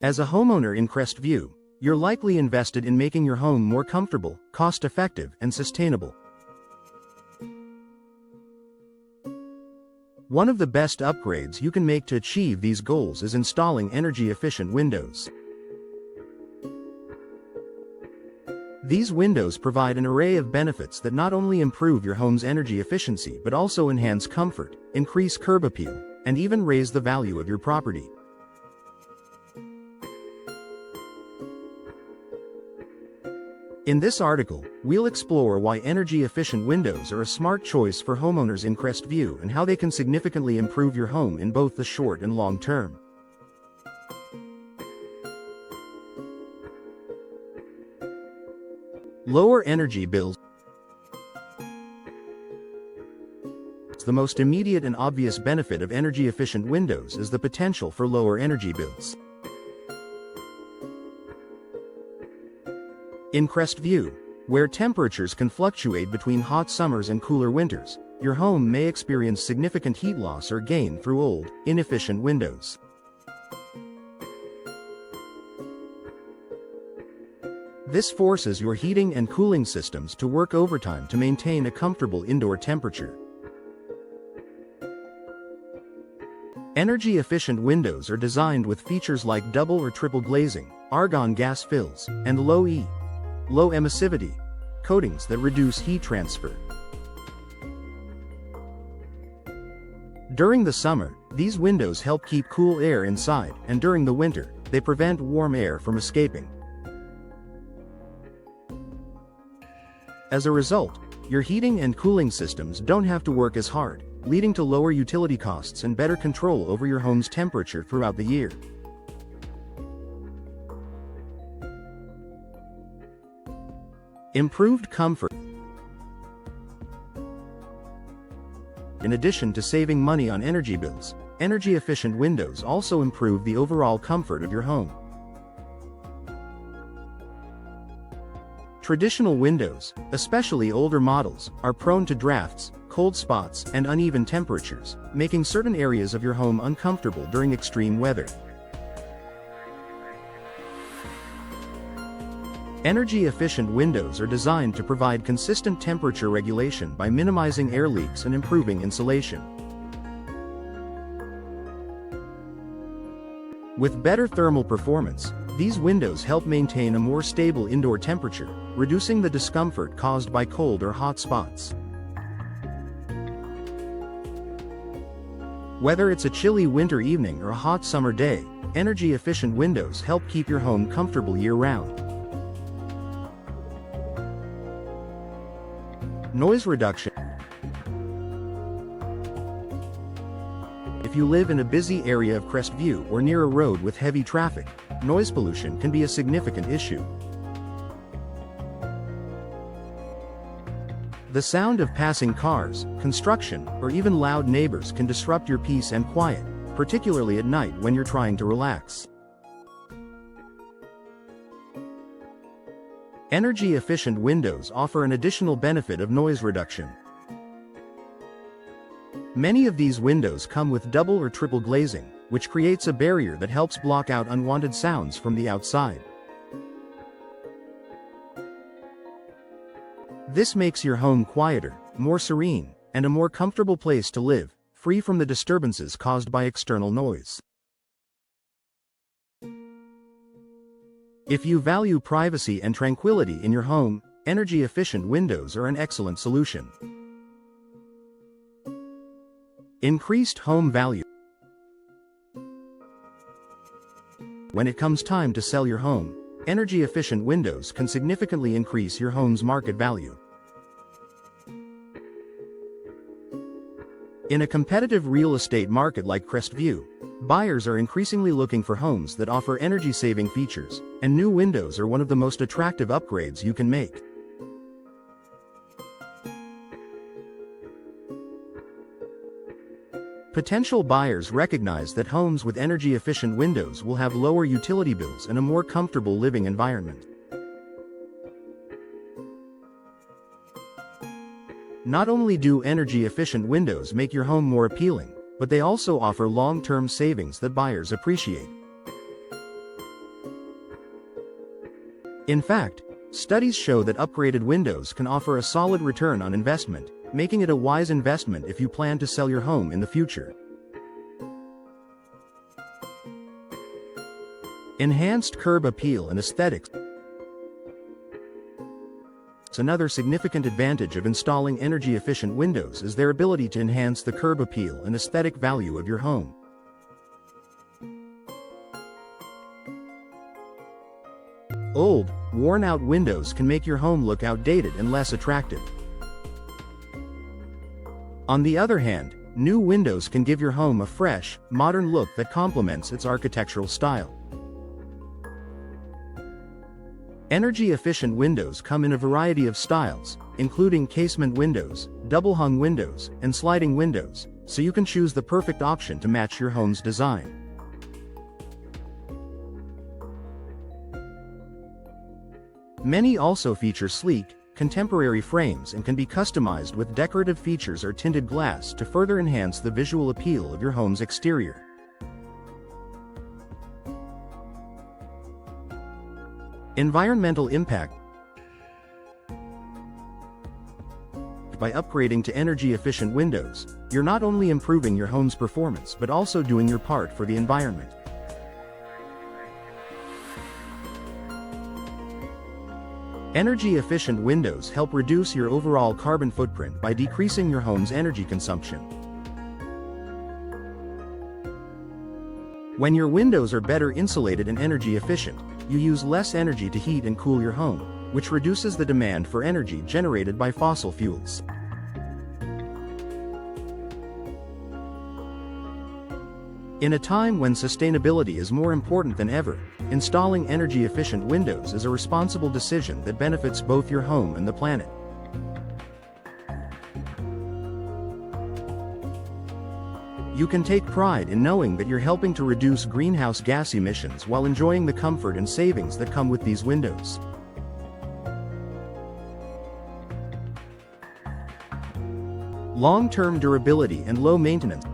As a homeowner in Crestview, you're likely invested in making your home more comfortable, cost-effective, and sustainable. One of the best upgrades you can make to achieve these goals is installing energy-efficient windows. These windows provide an array of benefits that not only improve your home's energy efficiency but also enhance comfort, increase curb appeal, and even raise the value of your property. In this article, we'll explore why energy-efficient windows are a smart choice for homeowners in Crestview and how they can significantly improve your home in both the short and long term. Lower energy bills. The most immediate and obvious benefit of energy-efficient windows is the potential for lower energy bills. In Crestview, where temperatures can fluctuate between hot summers and cooler winters, your home may experience significant heat loss or gain through old, inefficient windows. This forces your heating and cooling systems to work overtime to maintain a comfortable indoor temperature. Energy-efficient windows are designed with features like double or triple glazing, argon gas fills, and low emissivity coatings that reduce heat transfer. During the summer, these windows help keep cool air inside, and during the winter, they prevent warm air from escaping. As a result, your heating and cooling systems don't have to work as hard, leading to lower utility costs and better control over your home's temperature throughout the year. Improved comfort. In addition to saving money on energy bills, energy-efficient windows also improve the overall comfort of your home. Traditional windows, especially older models, are prone to drafts, cold spots, and uneven temperatures, making certain areas of your home uncomfortable during extreme weather. Energy-efficient windows are designed to provide consistent temperature regulation by minimizing air leaks and improving insulation. With better thermal performance, these windows help maintain a more stable indoor temperature, reducing the discomfort caused by cold or hot spots. Whether it's a chilly winter evening or a hot summer day, energy-efficient windows help keep your home comfortable year-round. Noise reduction. If you live in a busy area of Crestview or near a road with heavy traffic, noise pollution can be a significant issue. The sound of passing cars, construction, or even loud neighbors can disrupt your peace and quiet, particularly at night when you're trying to relax. Energy-efficient windows offer an additional benefit of noise reduction. Many of these windows come with double or triple glazing, which creates a barrier that helps block out unwanted sounds from the outside. This makes your home quieter, more serene, and a more comfortable place to live, free from the disturbances caused by external noise. If you value privacy and tranquility in your home, energy-efficient windows are an excellent solution. Increased home value. When it comes time to sell your home, energy-efficient windows can significantly increase your home's market value. In a competitive real estate market like Crestview, buyers are increasingly looking for homes that offer energy-saving features, and new windows are one of the most attractive upgrades you can make. Potential buyers recognize that homes with energy-efficient windows will have lower utility bills and a more comfortable living environment. Not only do energy-efficient windows make your home more appealing, but they also offer long-term savings that buyers appreciate. In fact, studies show that upgraded windows can offer a solid return on investment, making it a wise investment if you plan to sell your home in the future. Enhanced curb appeal and aesthetics. Another significant advantage of installing energy-efficient windows is their ability to enhance the curb appeal and aesthetic value of your home. Old, worn-out windows can make your home look outdated and less attractive. On the other hand, new windows can give your home a fresh, modern look that complements its architectural style. Energy-efficient windows come in a variety of styles, including casement windows, double-hung windows, and sliding windows, so you can choose the perfect option to match your home's design. Many also feature sleek, contemporary frames and can be customized with decorative features or tinted glass to further enhance the visual appeal of your home's exterior. Environmental impact. By upgrading to energy-efficient windows, you're not only improving your home's performance but also doing your part for the environment. Energy-efficient windows help reduce your overall carbon footprint by decreasing your home's energy consumption. When your windows are better insulated and energy efficient, you use less energy to heat and cool your home, which reduces the demand for energy generated by fossil fuels. In a time when sustainability is more important than ever, installing energy-efficient windows is a responsible decision that benefits both your home and the planet. You can take pride in knowing that you're helping to reduce greenhouse gas emissions while enjoying the comfort and savings that come with these windows. Long-term durability and low maintenance.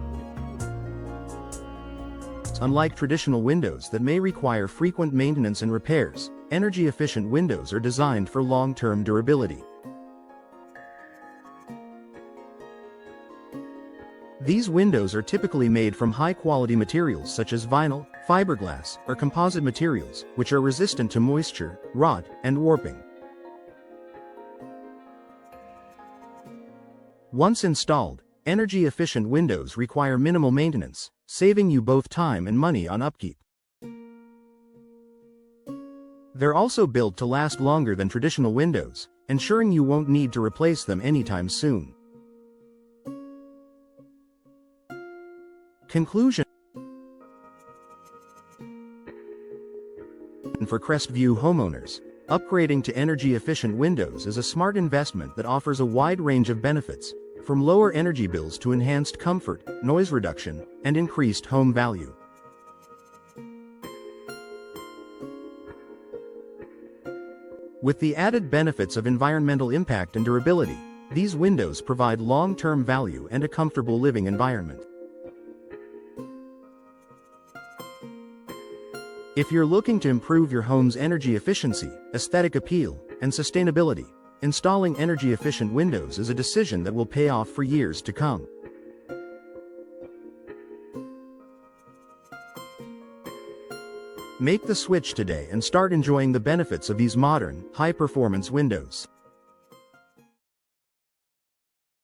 Unlike traditional windows that may require frequent maintenance and repairs, energy-efficient windows are designed for long-term durability. These windows are typically made from high-quality materials such as vinyl, fiberglass, or composite materials, which are resistant to moisture, rot, and warping. Once installed, energy-efficient windows require minimal maintenance, saving you both time and money on upkeep. They're also built to last longer than traditional windows, ensuring you won't need to replace them anytime soon. Conclusion. For Crestview homeowners, upgrading to energy-efficient windows is a smart investment that offers a wide range of benefits, from lower energy bills to enhanced comfort, noise reduction, and increased home value. With the added benefits of environmental impact and durability, these windows provide long-term value and a comfortable living environment. If you're looking to improve your home's energy efficiency, aesthetic appeal, and sustainability, installing energy-efficient windows is a decision that will pay off for years to come. Make the switch today and start enjoying the benefits of these modern, high-performance windows.